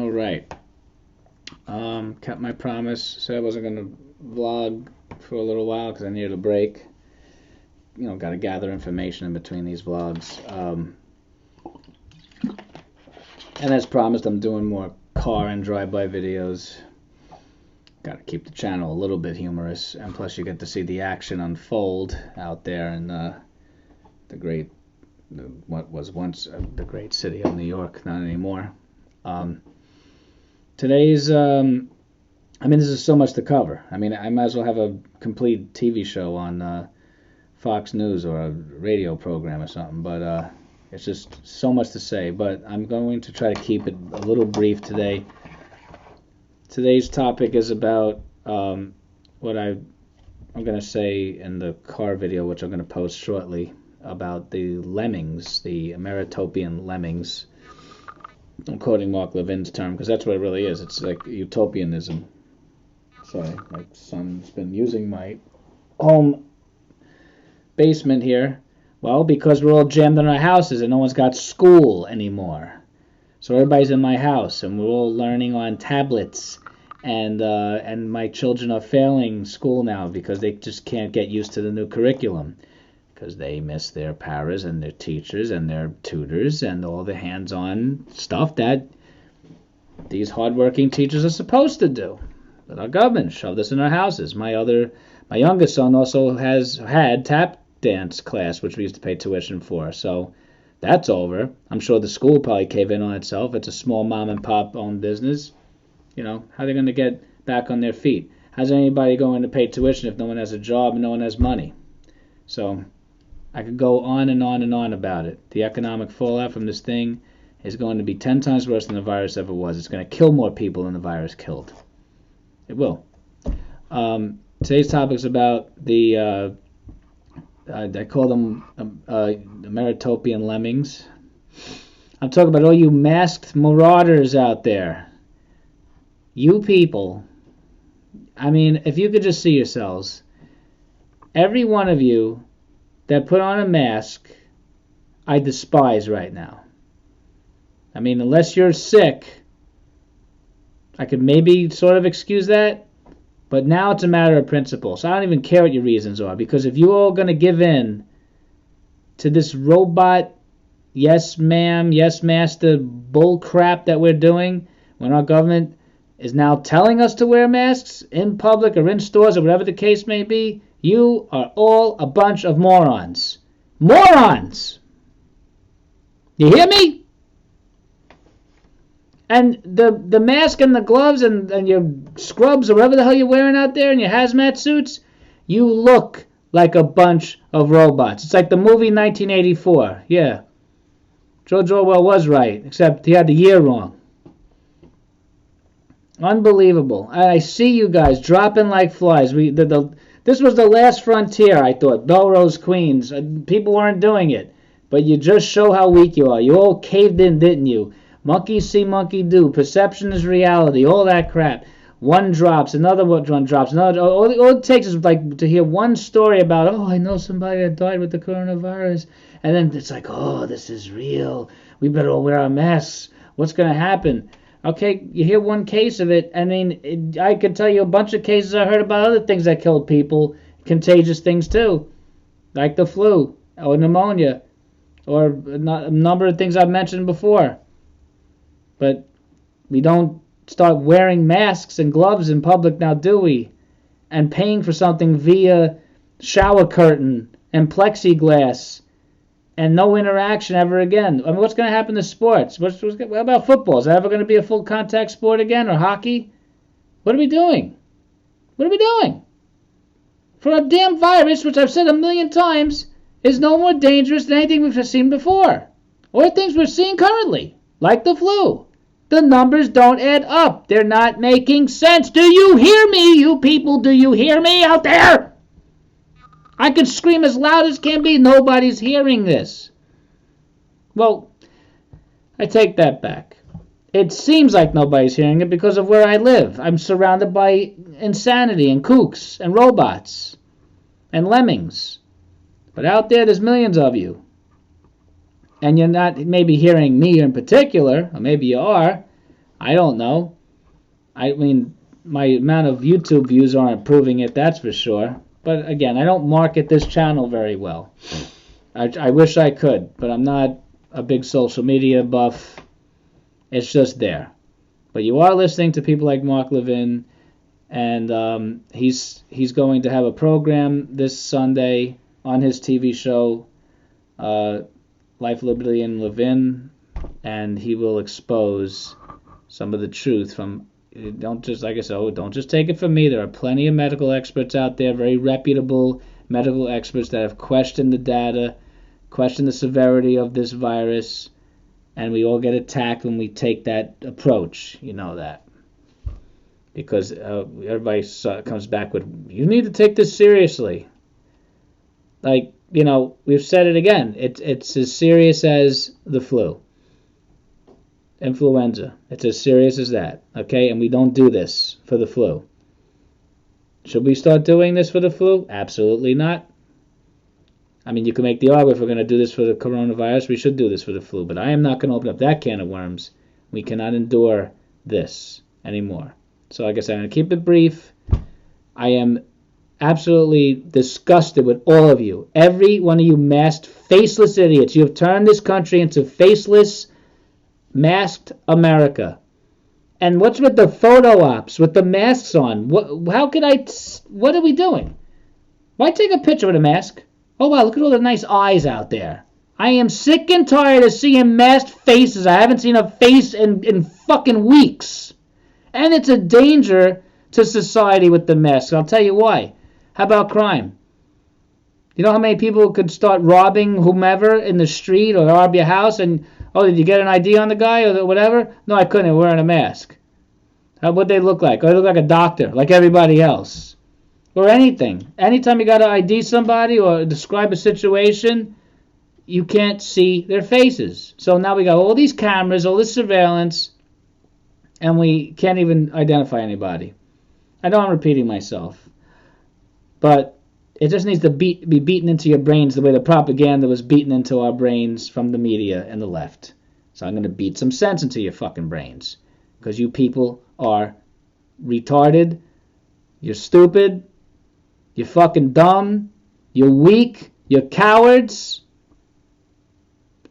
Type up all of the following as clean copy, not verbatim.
All right. Kept my promise. Said I wasn't going to vlog for a little while because I needed a break. Got to gather information in between these vlogs. And as promised, I'm doing more car and drive-by videos. Got to keep the channel a little bit humorous, and plus you get to see the action unfold out there in what was once the great city of New York, not anymore. Today's, this is so much to cover. I might as well have a complete TV show on Fox News or a radio program or something, but it's just so much to say. But I'm going to try to keep it a little brief today. Today's topic is about what I'm going to say in the car video, which I'm going to post shortly, about the lemmings, the Ameritopian lemmings. I'm quoting Mark Levin's term because that's what it really is. It's like utopianism. Sorry, my son's been using my home basement here. Well, because we're all jammed in our houses and no one's got school anymore. So everybody's in my house and we're all learning on tablets. And my children are failing school now because they just can't get used to the new curriculum. Because they miss their paras and their teachers and their tutors and all the hands-on stuff that these hardworking teachers are supposed to do. But our government shoved us in our houses. My youngest son also had tap dance class, which we used to pay tuition for. So that's over. I'm sure the school probably cave in on itself. It's a small mom and pop owned business. How are they going to get back on their feet? How's anybody going to pay tuition if no one has a job and no one has money? So I could go on and on and on about it. The economic fallout from this thing is going to be 10 times worse than the virus ever was. It's going to kill more people than the virus killed. It will. Today's topic is about the, I call them Ameritopian lemmings. I'm talking about all you masked marauders out there. You people, if you could just see yourselves, every one of you that put on a mask, I despise right now. Unless you're sick, I could maybe sort of excuse that, but now it's a matter of principle. So I don't even care what your reasons are, because if you're all going to give in to this robot, yes ma'am, yes master bull crap that we're doing, when our government is now telling us to wear masks in public or in stores or whatever the case may be, you are all a bunch of morons. Morons! You hear me? And the mask and the gloves and your scrubs or whatever the hell you're wearing out there and your hazmat suits, you look like a bunch of robots. It's like the movie 1984. Yeah. George Orwell was right, except he had the year wrong. Unbelievable. I see you guys dropping like flies. This was the last frontier, I thought. Belrose, Queens. People weren't doing it. But you just show how weak you are. You all caved in, didn't you? Monkey see, monkey do. Perception is reality. All that crap. One drops, another one drops. Another. All it takes is like to hear one story about, I know somebody that died with the coronavirus. And then it's like, this is real. We better all wear our masks. What's going to happen? Okay, you hear one case of it. I could tell you a bunch of cases I heard about other things that killed people, contagious things too, like the flu or pneumonia or a number of things I've mentioned before. But we don't start wearing masks and gloves in public now, do we? And paying for something via shower curtain and plexiglass. And no interaction ever again. What's going to happen to sports? What about football? Is that ever going to be a full contact sport again, or hockey? What are we doing? What are we doing? For a damn virus, which I've said a million times, is no more dangerous than anything we've seen before, or things we're seeing currently, like the flu. The numbers don't add up. They're not making sense. Do you hear me, you people? Do you hear me out there? I can scream as loud as can be. Nobody's hearing this. Well, I take that back. It seems like nobody's hearing it because of where I live. I'm surrounded by insanity and kooks and robots and lemmings. But out there's millions of you. And you're not maybe hearing me in particular, or maybe you are. I don't know. I mean, my amount of YouTube views aren't proving it, that's for sure. But again, I don't market this channel very well. I wish I could, but I'm not a big social media buff. It's just there. But you are listening to people like Mark Levin, and he's going to have a program this Sunday on his TV show, Life, Liberty, and Levin, and he will expose some of the truth from. Don't just, like I said, don't just take it from me. There are plenty of medical experts out there, very reputable medical experts that have questioned the data, questioned the severity of this virus, and we all get attacked when we take that approach. You know that. Because everybody comes back with, you need to take this seriously. Like, we've said it again. It's as serious as the flu. Influenza. It's as serious as that, okay? And we don't do this for the flu. Should we start doing this for the flu? Absolutely not. I mean, you can make the argument if we're going to do this for the coronavirus, we should do this for the flu. But I am not going to open up that can of worms. We cannot endure this anymore. So like I said, I'm going to keep it brief. I am absolutely disgusted with all of you. Every one of you masked, faceless idiots. You have turned this country into faceless, masked America. And what's with the photo ops with the masks on? What are we doing? Why take a picture with a mask? Oh wow, look at all the nice eyes out there. I am sick and tired of seeing masked faces. I haven't seen a face in fucking weeks. And it's a danger to society with the mask. I'll tell you why. How about crime? You know how many people could start robbing whomever in the street or rob your house and, oh, did you get an ID on the guy or whatever? No, I couldn't. Wearing a mask. What'd they look like? Oh, they look like a doctor, like everybody else. Or anything. Anytime you got to ID somebody or describe a situation, you can't see their faces. So now we got all these cameras, all this surveillance, and we can't even identify anybody. I know I'm repeating myself, but it just needs to be beaten into your brains the way the propaganda was beaten into our brains from the media and the left. So I'm going to beat some sense into your fucking brains, because you people are retarded, you're stupid, you're fucking dumb, you're weak, you're cowards,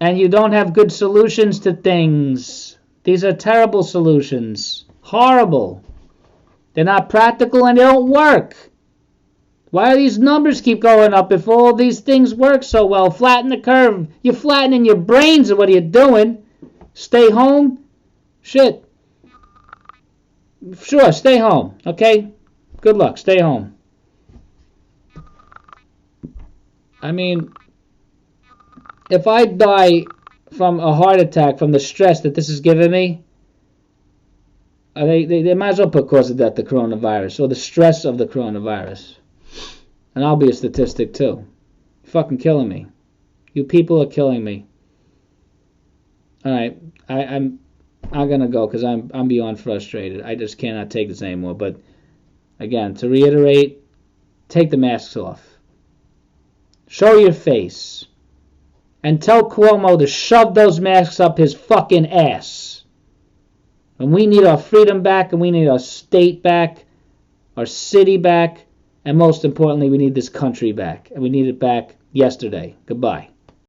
and you don't have good solutions to things. These are terrible solutions. Horrible. They're not practical and they don't work. Why do these numbers keep going up if all these things work so well? Flatten the curve. You're flattening your brains, or what are you doing? Stay home? Shit. Sure, stay home. Okay? Good luck. Stay home. I mean, if I die from a heart attack from the stress that this is giving me, they might as well put cause of death the coronavirus or the stress of the coronavirus. And I'll be a statistic too. You're fucking killing me. You people are killing me. Alright, I'm gonna go because I'm beyond frustrated. I just cannot take this anymore. But again, to reiterate, take the masks off. Show your face. And tell Cuomo to shove those masks up his fucking ass. And we need our freedom back, and we need our state back, our city back, and most importantly, we need this country back. And we need it back yesterday. Goodbye.